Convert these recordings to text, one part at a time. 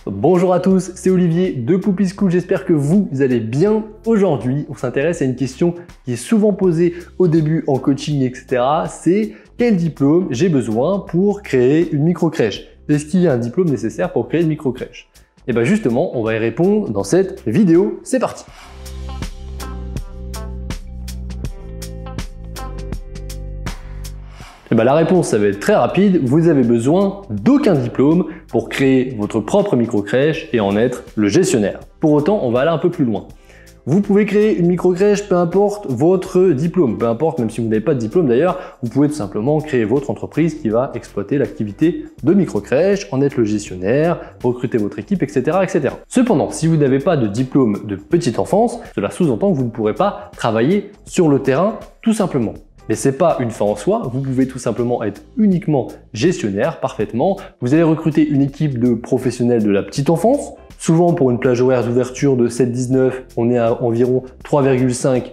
Bonjour à tous, c'est Olivier de Poupy School, j'espère que vous allez bien. Aujourd'hui, on s'intéresse à une question qui est souvent posée au début en coaching, etc. C'est quel diplôme j'ai besoin pour créer une micro-crèche? Est-ce qu'il y a un diplôme nécessaire pour créer une micro-crèche? Et bien justement, on va y répondre dans cette vidéo. C'est parti! Et bien la réponse, ça va être très rapide. Vous avez besoin d'aucun diplôme pour créer votre propre micro-crèche et en être le gestionnaire. Pour autant, on va aller un peu plus loin. Vous pouvez créer une micro-crèche, peu importe votre diplôme, peu importe, même si vous n'avez pas de diplôme d'ailleurs, vous pouvez tout simplement créer votre entreprise qui va exploiter l'activité de micro-crèche, en être le gestionnaire, recruter votre équipe, etc., etc. Cependant, si vous n'avez pas de diplôme de petite enfance, cela sous-entend que vous ne pourrez pas travailler sur le terrain, tout simplement. Mais c'est pas une fin en soi, vous pouvez tout simplement être uniquement gestionnaire parfaitement. Vous allez recruter une équipe de professionnels de la petite enfance. Souvent pour une plage horaire d'ouverture de 7-19, on est à environ 3,5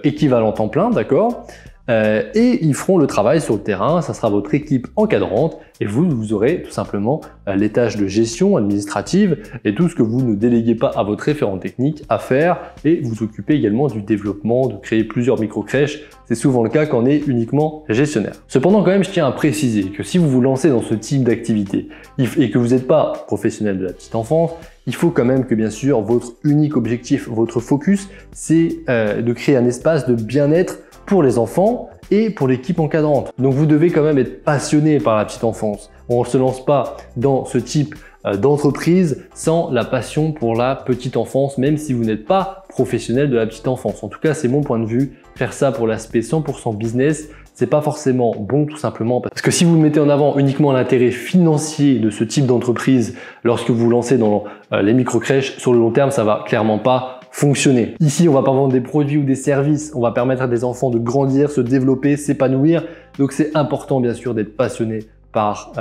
équivalents temps plein, d'accord ? Et ils feront le travail sur le terrain, ça sera votre équipe encadrante et vous aurez tout simplement les tâches de gestion administrative et tout ce que vous ne déléguez pas à votre référent technique à faire et vous occupez également du développement, de créer plusieurs micro-crèches. C'est souvent le cas quand on est uniquement gestionnaire. Cependant quand même, je tiens à préciser que si vous vous lancez dans ce type d'activité et que vous n'êtes pas professionnel de la petite enfance, il faut quand même que bien sûr votre unique objectif, votre focus, c'est de créer un espace de bien-être pour les enfants et pour l'équipe encadrante. Donc vous devez quand même être passionné par la petite enfance. On ne se lance pas dans ce type d'entreprise sans la passion pour la petite enfance, même si vous n'êtes pas professionnel de la petite enfance. En tout cas, c'est mon point de vue. Faire ça pour l'aspect 100% business, c'est pas forcément bon, tout simplement parce que si vous mettez en avant uniquement l'intérêt financier de ce type d'entreprise lorsque vous vous lancez dans les micro-crèches, sur le long terme, ça va clairement pas fonctionner. Ici, on va pas vendre des produits ou des services, on va permettre à des enfants de grandir, se développer, s'épanouir. Donc c'est important bien sûr d'être passionné par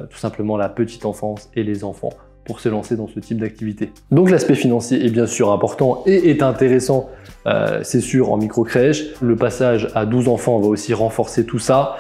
tout simplement la petite enfance et les enfants pour se lancer dans ce type d'activité. Donc l'aspect financier est bien sûr important et est intéressant, c'est sûr, en micro-crèche. Le passage à 12 enfants va aussi renforcer tout ça.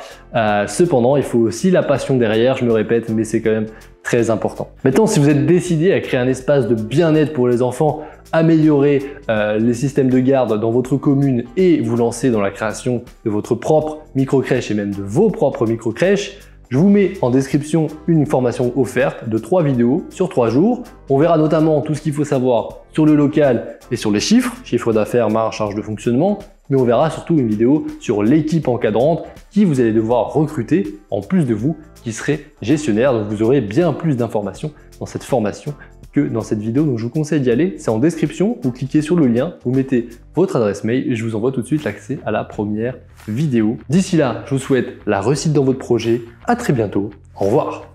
Cependant, il faut aussi la passion derrière, je me répète, mais c'est quand même très important. Maintenant, si vous êtes décidé à créer un espace de bien-être pour les enfants, améliorer les systèmes de garde dans votre commune et vous lancer dans la création de votre propre micro-crèche et même de vos propres micro-crèches, je vous mets en description une formation offerte de 3 vidéos sur 3 jours. On verra notamment tout ce qu'il faut savoir sur le local et sur les chiffres d'affaires, marge, charge de fonctionnement, mais on verra surtout une vidéo sur l'équipe encadrante qui vous allez devoir recruter en plus de vous qui serez gestionnaire. Donc vous aurez bien plus d'informations dans cette formation que dans cette vidéo, donc je vous conseille d'y aller, c'est en description, vous cliquez sur le lien, vous mettez votre adresse mail et je vous envoie tout de suite l'accès à la première vidéo. D'ici là, je vous souhaite la réussite dans votre projet, à très bientôt, au revoir.